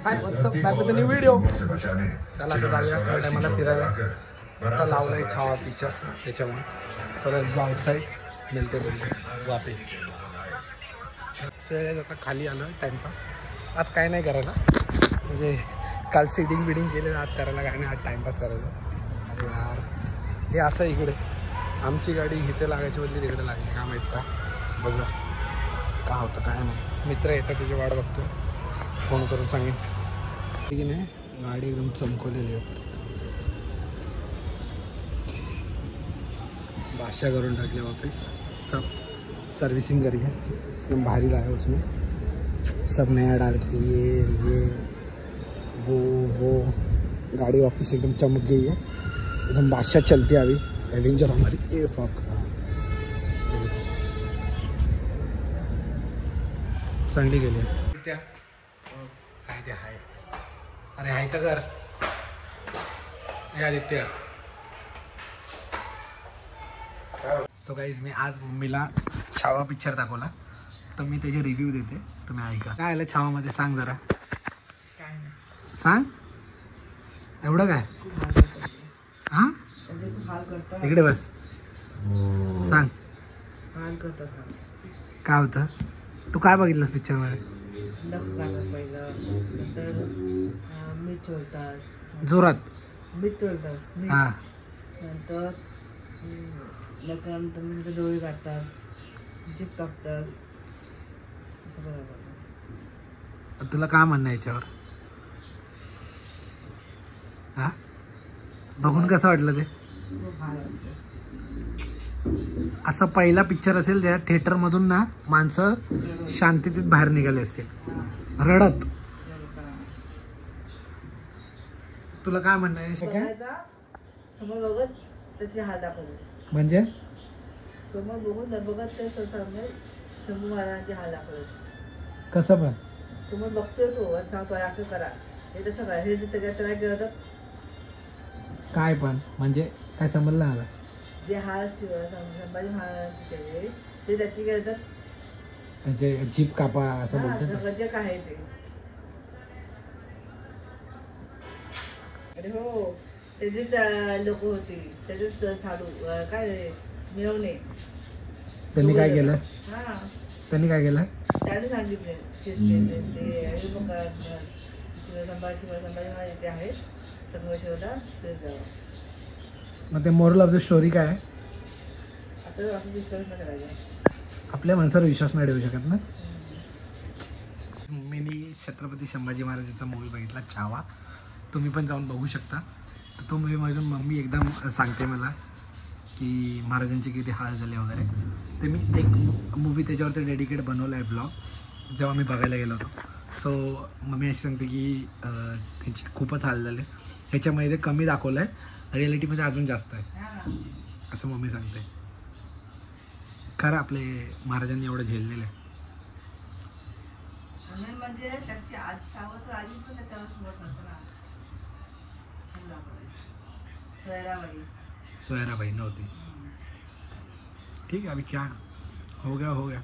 High WhatsApp back with new video. चला आता जाऊया थोड्या टायमाला फिरायला. आता लावलाय छावा पिक्चर त्याच्यामुळे सगळं आउटसाईड मिळते बोलते वापे. आता खाली आलो आहे टाईमपास. आज काय नाही करायला म्हणजे काल सिटिंग बिडिंग केले, आज करायला काय नाही, आज टाईमपास करायचं. अरे यार हे असं इकडे आमची गाडी इथे लागायची बदली तिकडे लागली का माहीत का. बघा का होतं काय नाही. मित्र येतात त्याची वाट बघतो, फोन करून सांगेन ठीक नाही. गाडी एकदम चमकवलेली आहे, बादशाह करून टाकले वापस. सब सर्विसिंग करी है, एकदम भारी लाया उसमें, सब नया डाल के ये वो गाड़ी वापस एकदम चमक गई है, एकदम बादशाह चलती है अभी. एवेंजर हमारी ए फक चांगली गेली आहे. हाय ते हाय. अरे हाय तर कर हे आदित्य. सो गाईज मी आज मम्मीला छावा पिक्चर दाखवला, तर मी त्याचे रिव्ह्यू देते, तुम्ही ऐका. काय आलं छावामध्ये सांग जरा. काय नाही सांग एवढं काय. हां इकडे बस सांग काय होतं. तू काय बघितलंस पिक्चरमध्ये. जोरात हां नंतर लग्नानंतर डोळे काढतात, जीप कापतात. तुला काय म्हणणं आहे याच्यावर. हा बघून कसं वाटलं ते. असं पहिला पिक्चर असेल त्या थिएटर मधून ना माणसं शांततेत बाहेर निघाले असतील रडत. तुला काय म्हणणं आहे. समोर बघत त्याचे हात दाखवले म्हणजे समोर बघून बघत ते शंभू महाराजांचे हात दाखवले. कसं पण समोर बघतोय तो आणि सांगतो असं करा हे तसं करा, हे त्याच्यात काय केलं काय पण म्हणजे काय समजलं मला. जे हात संभाजी महाराजांचे केले ते त्याची केलं म्हणजे जीप कापा असं बोलतात. जे काय ते. अरे हो त्याचेच लोक होती, त्याचेच साडू काय मिळवणे. त्यांनी काय केलं. हा त्यांनी काय केलं त्याने सांगितले ते संभाजी महाराज ते आहेत संघर्षला ते जावं. मग ते मोरल ऑफ द स्टोरी काय आहे. आता आपण विश्वास नाही करायचा, आपल्या माणसावर विश्वास नाही ठेवू शकत ना. मी छत्रपती संभाजी महाराजांचा मूवी बघितला छावा, तुम्ही पण जाऊन बघू शकता. तर तो मूवी माझ्या मम्मी एकदम सांगते मला की महाराजांचे किती हाल झाले वगैरे. ते मी एक मूवी त्याच्यावरती डेडिकेट बनवला आहे ब्लॉग जेव्हा मी बघायला गेलो होतो. सो मम्मी अशी सांगते की त्यांचे खूपच हाल झाले, ह्याच्यामध्ये ते कमी दाखवलं आहे, रिॲलिटीमध्ये अजून जास्त आहे असं मम्मी सांगते. खरं आपले महाराजांनी एवढं झेललेलं आहे. म्हणजे त्याची आज सावत्र आजी पण त्याच्यावर सोबत नव्हतं ना. सोयराबाई नव्हती. ठीक है अभी क्या हो गया